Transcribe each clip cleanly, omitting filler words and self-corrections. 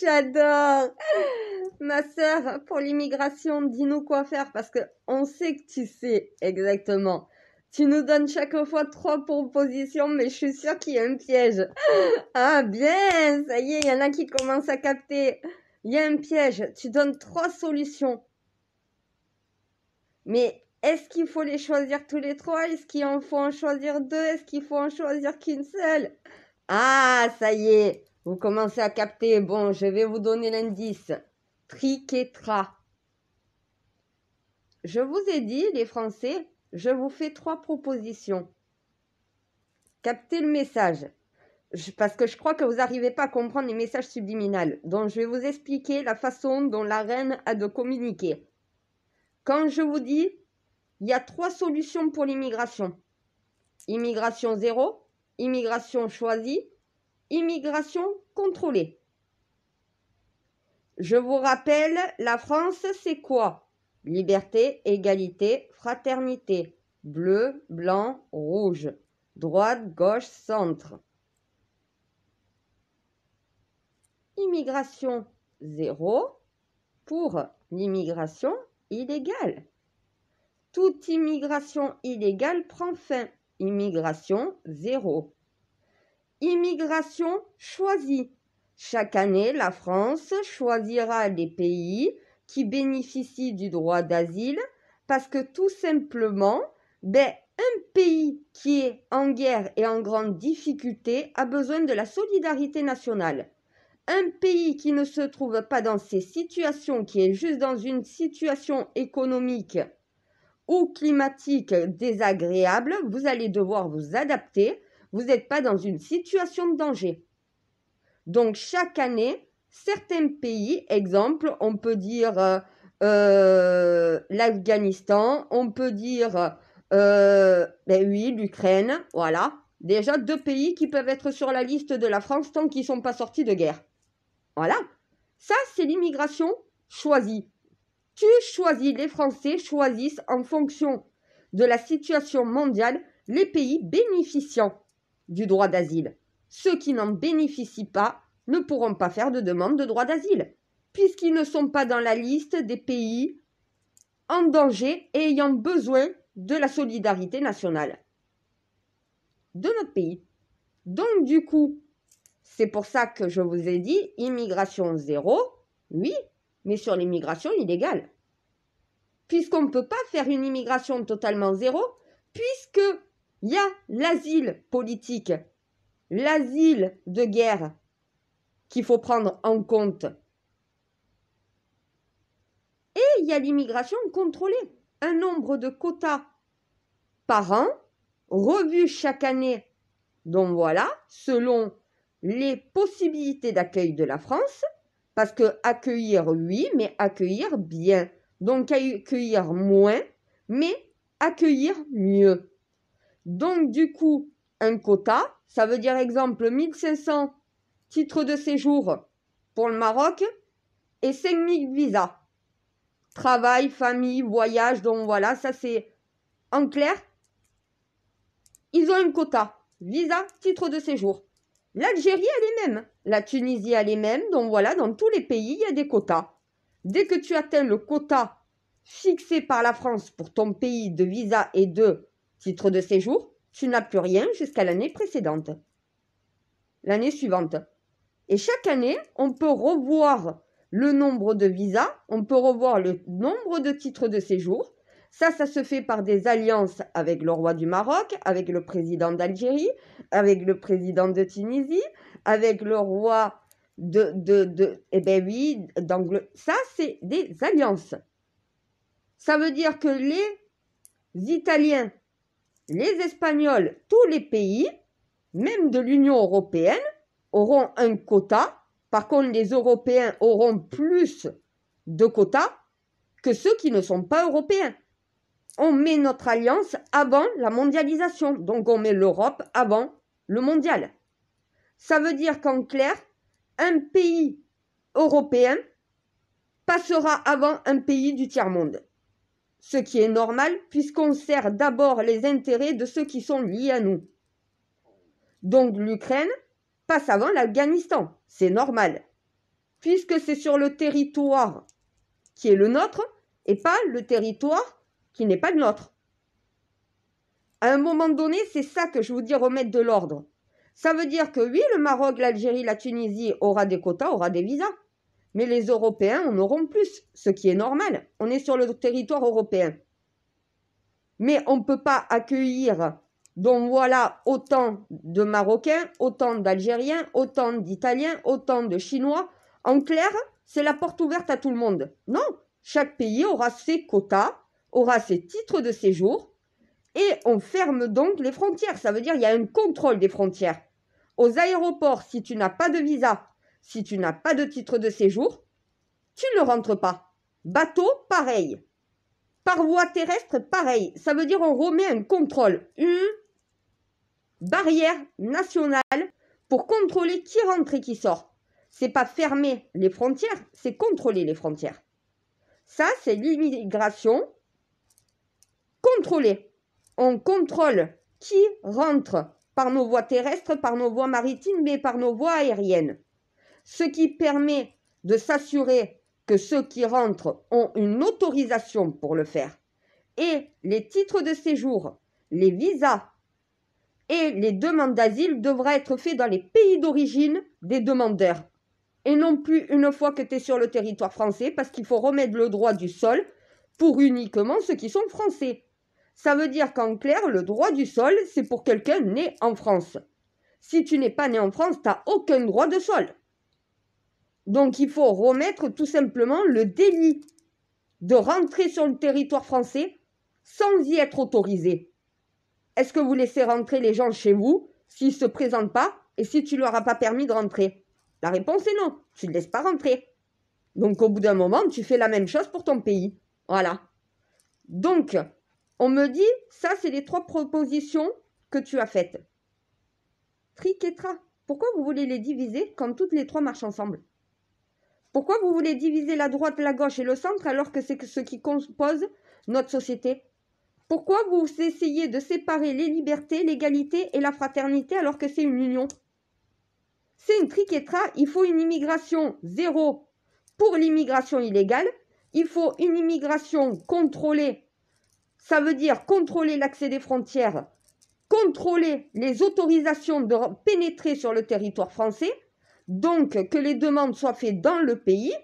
J'adore. Ma sœur, pour l'immigration, dis-nous quoi faire parce que on sait que tu sais exactement. Tu nous donnes chaque fois 3 propositions, mais je suis sûre qu'il y a un piège. Ah bien, ça y est, il y en a qui commencent à capter. Il y a un piège. Tu donnes 3 solutions. Mais est-ce qu'il faut les choisir tous les 3? Est-ce qu'il en faut en choisir 2? Est-ce qu'il faut en choisir qu'une seule? Ah, ça y est, vous commencez à capter. Bon, je vais vous donner l'indice. Triquetra. Je vous ai dit, les Français, je vous fais 3 propositions. Captez le message. Parce que je crois que vous n'arrivez pas à comprendre les messages subliminaux. Donc, je vais vous expliquer la façon dont la reine a de communiquer. Quand je vous dis, il y a 3 solutions pour l'immigration. Immigration zéro, immigration choisie, immigration contrôlée. Je vous rappelle, la France, c'est quoi? Liberté, égalité, fraternité. Bleu, blanc, rouge. Droite, gauche, centre. Immigration zéro pour l'immigration illégale. Toute immigration illégale prend fin. Immigration zéro. Immigration choisie. Chaque année, la France choisira les pays qui bénéficient du droit d'asile parce que tout simplement, un pays qui est en guerre et en grande difficulté a besoin de la solidarité nationale. Un pays qui ne se trouve pas dans ces situations, qui est juste dans une situation économique ou climatique désagréable, vous allez devoir vous adapter. Vous n'êtes pas dans une situation de danger. Donc, chaque année, certains pays, exemple, on peut dire l'Afghanistan, on peut dire, oui, l'Ukraine, voilà. Déjà, 2 pays qui peuvent être sur la liste de la France tant qu'ils ne sont pas sortis de guerre. Voilà. Ça, c'est l'immigration choisie. Tu choisis, les Français choisissent en fonction de la situation mondiale les pays bénéficiant du droit d'asile. Ceux qui n'en bénéficient pas ne pourront pas faire de demande de droit d'asile, puisqu'ils ne sont pas dans la liste des pays en danger et ayant besoin de la solidarité nationale de notre pays. Donc du coup, c'est pour ça que je vous ai dit immigration zéro, oui, mais sur l'immigration illégale. Puisqu'on ne peut pas faire une immigration totalement zéro, puisqu'il y a l'asile politique, l'asile de guerre qu'il faut prendre en compte. Et il y a l'immigration contrôlée. Un nombre de quotas par an, revus chaque année, donc voilà, selon les possibilités d'accueil de la France, parce que accueillir, oui, mais accueillir bien. Donc accueillir moins, mais accueillir mieux. Donc du coup, un quota, ça veut dire exemple 1500 titres de séjour pour le Maroc et 5000 visas. Travail, famille, voyage, donc voilà, ça c'est en clair. Ils ont un quota, visa, titre de séjour. L'Algérie, elle est même. La Tunisie, elle est même. Donc voilà, dans tous les pays, il y a des quotas. Dès que tu atteins le quota fixé par la France pour ton pays de visa et de titre de séjour, tu n'as plus rien jusqu'à l'année précédente. L'année suivante. Et chaque année, on peut revoir le nombre de visas, on peut revoir le nombre de titres de séjour. Ça se fait par des alliances avec le roi du Maroc, avec le président d'Algérie, avec le président de Tunisie, avec le roi ça c'est des alliances. Ça veut dire que les Italiens, les Espagnols, tous les pays, même de l'Union européenne, auront un quota. Par contre, les Européens auront plus de quotas que ceux qui ne sont pas européens. On met notre alliance avant la mondialisation. Donc, on met l'Europe avant le mondial. Ça veut dire qu'en clair, un pays européen passera avant un pays du tiers-monde. Ce qui est normal puisqu'on sert d'abord les intérêts de ceux qui sont liés à nous. Donc, l'Ukraine passe avant l'Afghanistan. C'est normal. Puisque c'est sur le territoire qui est le nôtre et pas le territoire qui n'est pas le nôtre. À un moment donné, c'est ça que je vous dis, remettre de l'ordre. Ça veut dire que oui, le Maroc, l'Algérie, la Tunisie aura des quotas, aura des visas. Mais les Européens en auront plus, ce qui est normal. On est sur le territoire européen. Mais on ne peut pas accueillir, donc voilà, autant de Marocains, autant d'Algériens, autant d'Italiens, autant de Chinois. En clair, c'est la porte ouverte à tout le monde. Non, chaque pays aura ses quotas, aura ses titres de séjour, et on ferme donc les frontières. Ça veut dire qu'il y a un contrôle des frontières. Aux aéroports, si tu n'as pas de visa, si tu n'as pas de titre de séjour, tu ne rentres pas. Bateau, pareil. Par voie terrestre, pareil. Ça veut dire on remet un contrôle, une barrière nationale pour contrôler qui rentre et qui sort. C'est pas fermer les frontières, c'est contrôler les frontières. Ça, c'est l'immigration contrôlée. On contrôle qui rentre par nos voies terrestres, par nos voies maritimes, mais par nos voies aériennes. Ce qui permet de s'assurer que ceux qui rentrent ont une autorisation pour le faire. Et les titres de séjour, les visas et les demandes d'asile devraient être faits dans les pays d'origine des demandeurs. Et non plus une fois que tu es sur le territoire français, parce qu'il faut remettre le droit du sol pour uniquement ceux qui sont français. Ça veut dire qu'en clair, le droit du sol, c'est pour quelqu'un né en France. Si tu n'es pas né en France, tu n'as aucun droit de sol. Donc il faut remettre tout simplement le délit de rentrer sur le territoire français sans y être autorisé. Est-ce que vous laissez rentrer les gens chez vous s'ils ne se présentent pas et si tu ne leur as pas permis de rentrer? La réponse est non, tu ne laisses pas rentrer. Donc au bout d'un moment, tu fais la même chose pour ton pays. Voilà. Donc, on me dit, ça c'est les 3 propositions que tu as faites. Triquetra, pourquoi vous voulez les diviser quand toutes les 3 marchent ensemble? Pourquoi vous voulez diviser la droite, la gauche et le centre alors que c'est ce qui compose notre société? Pourquoi vous essayez de séparer les libertés, l'égalité et la fraternité alors que c'est une union? C'est une triquetra, il faut une immigration zéro pour l'immigration illégale, il faut une immigration contrôlée, ça veut dire contrôler l'accès des frontières, contrôler les autorisations de pénétrer sur le territoire français, donc que les demandes soient faites dans le pays,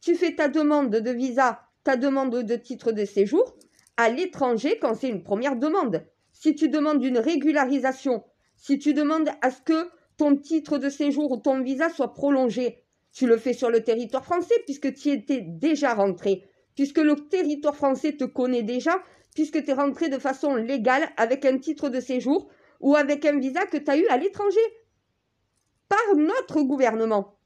tu fais ta demande de visa, ta demande de titre de séjour à l'étranger quand c'est une première demande. Si tu demandes une régularisation, si tu demandes à ce que ton titre de séjour ou ton visa soit prolongé, tu le fais sur le territoire français puisque tu y étais déjà rentré, puisque le territoire français te connaît déjà, puisque tu es rentré de façon légale avec un titre de séjour ou avec un visa que tu as eu à l'étranger par notre gouvernement.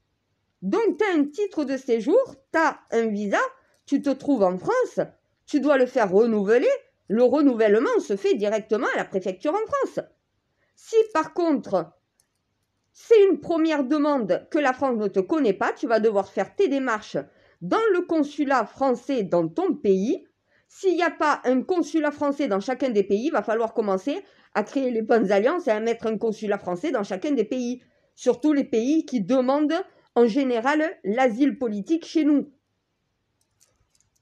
Donc, tu as un titre de séjour, tu as un visa, tu te trouves en France, tu dois le faire renouveler. Le renouvellement se fait directement à la préfecture en France. Si par contre, c'est une première demande que la France ne te connaît pas, tu vas devoir faire tes démarches dans le consulat français dans ton pays. S'il n'y a pas un consulat français dans chacun des pays, il va falloir commencer à créer les bonnes alliances et à mettre un consulat français dans chacun des pays. Surtout les pays qui demandent en général l'asile politique chez nous.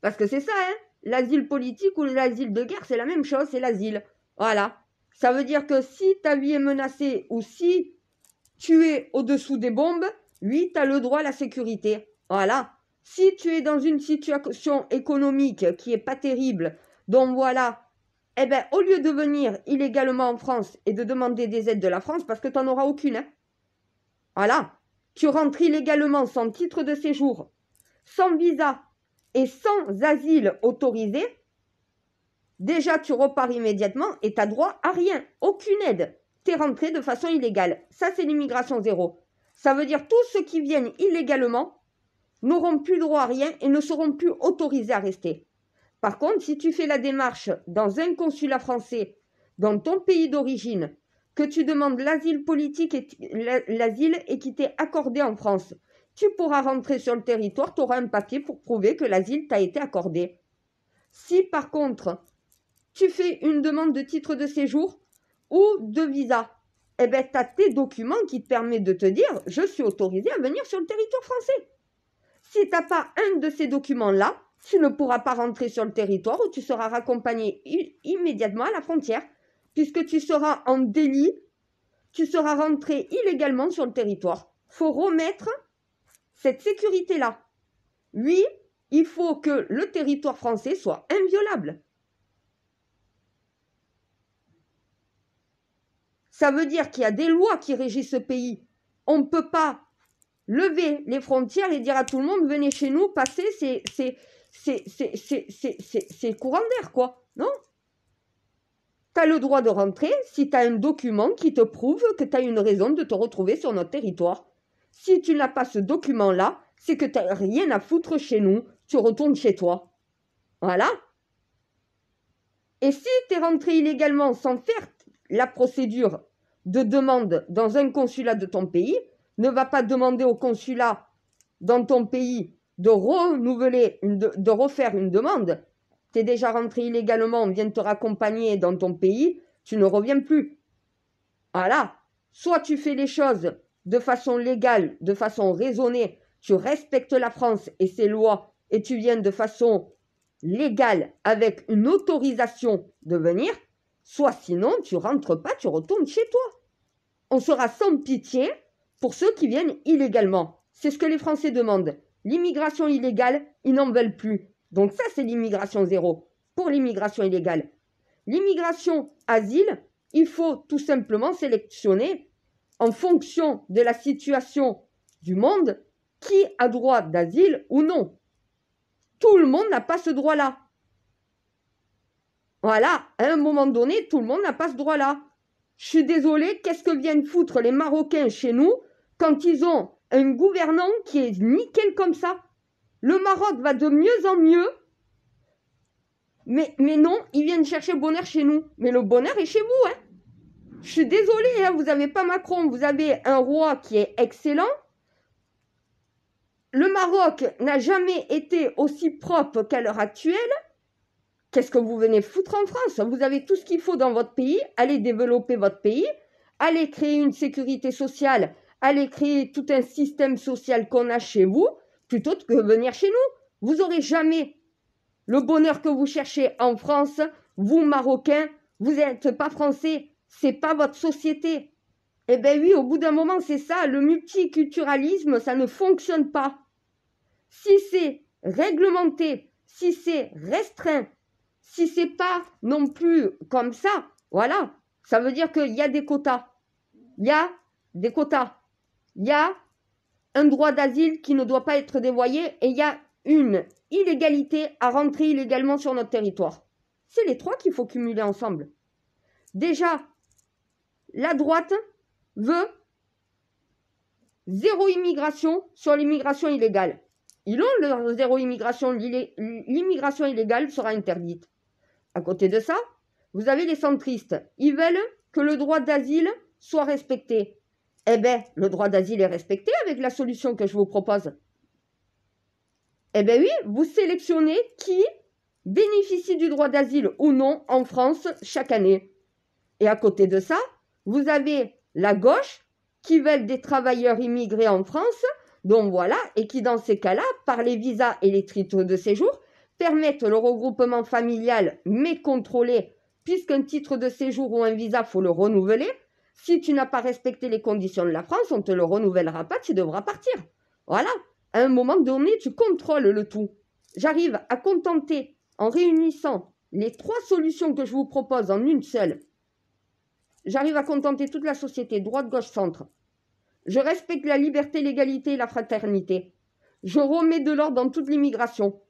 Parce que c'est ça, hein, l'asile politique ou l'asile de guerre, c'est la même chose, c'est l'asile. Voilà. Ça veut dire que si ta vie est menacée ou si tu es au-dessous des bombes, oui, tu as le droit à la sécurité. Voilà. Si tu es dans une situation économique qui n'est pas terrible, donc voilà, eh bien, au lieu de venir illégalement en France et de demander des aides de la France, parce que tu n'en auras aucune, hein. Voilà. Tu rentres illégalement sans titre de séjour, sans visa et sans asile autorisé, déjà tu repars immédiatement et tu n'as droit à rien, aucune aide. Tu es rentré de façon illégale. Ça, c'est l'immigration zéro. Ça veut dire tous ceux qui viennent illégalement n'auront plus droit à rien et ne seront plus autorisés à rester. Par contre, si tu fais la démarche dans un consulat français, dans ton pays d'origine, que tu demandes l'asile politique et l'asile et qui t'est accordé en France, tu pourras rentrer sur le territoire, tu auras un papier pour prouver que l'asile t'a été accordé. Si par contre, tu fais une demande de titre de séjour ou de visa, eh ben, tu as tes documents qui te permettent de te dire « Je suis autorisé à venir sur le territoire français ». Si tu n'as pas un de ces documents-là, tu ne pourras pas rentrer sur le territoire ou tu seras raccompagné immédiatement à la frontière, puisque tu seras en délit, tu seras rentré illégalement sur le territoire. Il faut remettre cette sécurité-là. Oui, il faut que le territoire français soit inviolable. Ça veut dire qu'il y a des lois qui régissent ce pays. On ne peut pas lever les frontières et dire à tout le monde, venez chez nous, passez, c'est courant d'air, quoi. Non? Tu as le droit de rentrer si tu as un document qui te prouve que tu as une raison de te retrouver sur notre territoire. Si tu n'as pas ce document-là, c'est que tu n'as rien à foutre chez nous, tu retournes chez toi. Voilà. Et si tu es rentré illégalement sans faire la procédure de demande dans un consulat de ton pays, ne va pas demander au consulat dans ton pays de renouveler, de refaire une demande. Tu es déjà rentré illégalement, on vient te raccompagner dans ton pays, tu ne reviens plus. Voilà. Soit tu fais les choses de façon légale, de façon raisonnée, tu respectes la France et ses lois, et tu viens de façon légale avec une autorisation de venir, soit sinon tu rentres pas, tu retournes chez toi. On sera sans pitié pour ceux qui viennent illégalement. C'est ce que les Français demandent. L'immigration illégale, ils n'en veulent plus. Donc ça, c'est l'immigration zéro pour l'immigration illégale. L'immigration asile, il faut tout simplement sélectionner en fonction de la situation du monde qui a droit d'asile ou non. Tout le monde n'a pas ce droit-là. Voilà, à un moment donné, tout le monde n'a pas ce droit-là. Je suis désolée, qu'est-ce que viennent foutre les Marocains chez nous quand ils ont un gouvernant qui est nickel comme ça? Le Maroc va de mieux en mieux. Mais non, ils viennent chercher le bonheur chez nous. Mais le bonheur est chez vous, hein. Je suis désolée, hein, vous n'avez pas Macron, vous avez un roi qui est excellent. Le Maroc n'a jamais été aussi propre qu'à l'heure actuelle. Qu'est-ce que vous venez foutre en France? Vous avez tout ce qu'il faut dans votre pays. Allez développer votre pays. Allez créer une sécurité sociale. Allez créer tout un système social qu'on a chez vous, plutôt que venir chez nous. Vous n'aurez jamais le bonheur que vous cherchez en France. Vous, Marocains, vous n'êtes pas français. C'est pas votre société. Eh bien oui, au bout d'un moment, c'est ça. Le multiculturalisme, ça ne fonctionne pas. Si c'est réglementé, si c'est restreint, si c'est pas non plus comme ça, voilà, ça veut dire qu'il y a des quotas. Il y a des quotas. Il y a un droit d'asile qui ne doit pas être dévoyé et il y a une illégalité à rentrer illégalement sur notre territoire. C'est les trois qu'il faut cumuler ensemble. Déjà, la droite veut zéro immigration sur l'immigration illégale. Ils ont leur zéro immigration, l'immigration illégale sera interdite. À côté de ça, vous avez les centristes. Ils veulent que le droit d'asile soit respecté. Eh bien, le droit d'asile est respecté avec la solution que je vous propose. Eh bien oui, vous sélectionnez qui bénéficie du droit d'asile ou non en France chaque année. Et à côté de ça, vous avez la gauche qui veulent des travailleurs immigrés en France, donc voilà, et qui dans ces cas-là, par les visas et les titres de séjour, permettent le regroupement familial mais contrôlé, puisqu'un titre de séjour ou un visa, faut le renouveler. Si tu n'as pas respecté les conditions de la France, on ne te le renouvellera pas, tu devras partir. Voilà, à un moment donné, tu contrôles le tout. J'arrive à contenter, en réunissant les trois solutions que je vous propose en une seule, j'arrive à contenter toute la société, droite, gauche, centre. Je respecte la liberté, l'égalité et la fraternité. Je remets de l'ordre dans toute l'immigration.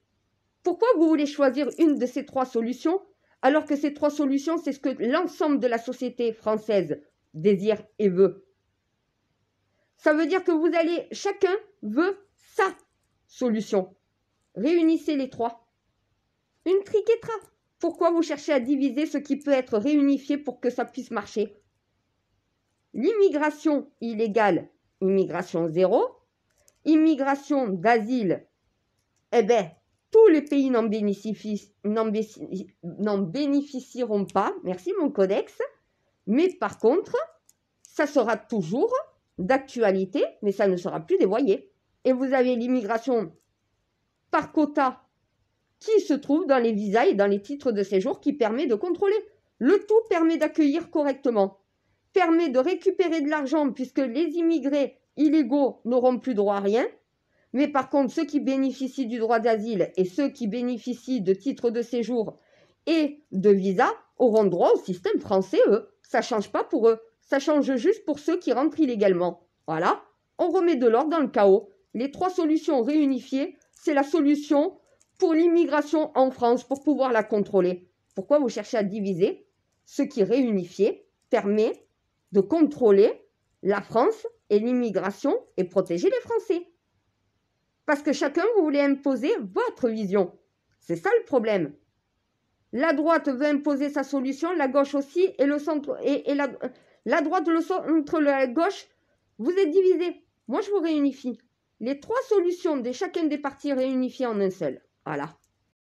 Pourquoi vous voulez choisir une de ces trois solutions, alors que ces trois solutions, c'est ce que l'ensemble de la société française désire et veut? Ça veut dire que vous allez, chacun veut sa solution. Réunissez les trois. Une triquetra. Pourquoi vous cherchez à diviser ce qui peut être réunifié pour que ça puisse marcher? L'immigration illégale, immigration zéro. Immigration d'asile, eh bien, tous les pays n'en bénéficieront pas. Merci mon codex. Mais par contre, ça sera toujours d'actualité, mais ça ne sera plus dévoyé. Et vous avez l'immigration par quota qui se trouve dans les visas et dans les titres de séjour qui permet de contrôler. Le tout permet d'accueillir correctement, permet de récupérer de l'argent puisque les immigrés illégaux n'auront plus droit à rien. Mais par contre, ceux qui bénéficient du droit d'asile et ceux qui bénéficient de titres de séjour et de visa auront droit au système français, eux. Ça ne change pas pour eux. Ça change juste pour ceux qui rentrent illégalement. Voilà, on remet de l'ordre dans le chaos. Les 3 solutions réunifiées, c'est la solution pour l'immigration en France, pour pouvoir la contrôler. Pourquoi vous cherchez à diviser? Ce qui réunifié permet de contrôler la France et l'immigration et protéger les Français. Parce que chacun, vous voulez imposer votre vision. C'est ça le problème. La droite veut imposer sa solution, la gauche aussi, et le centre et la droite, le centre, la gauche, vous êtes divisés. Moi, je vous réunifie. Les 3 solutions de chacun des partis réunifiées en un seul. Voilà.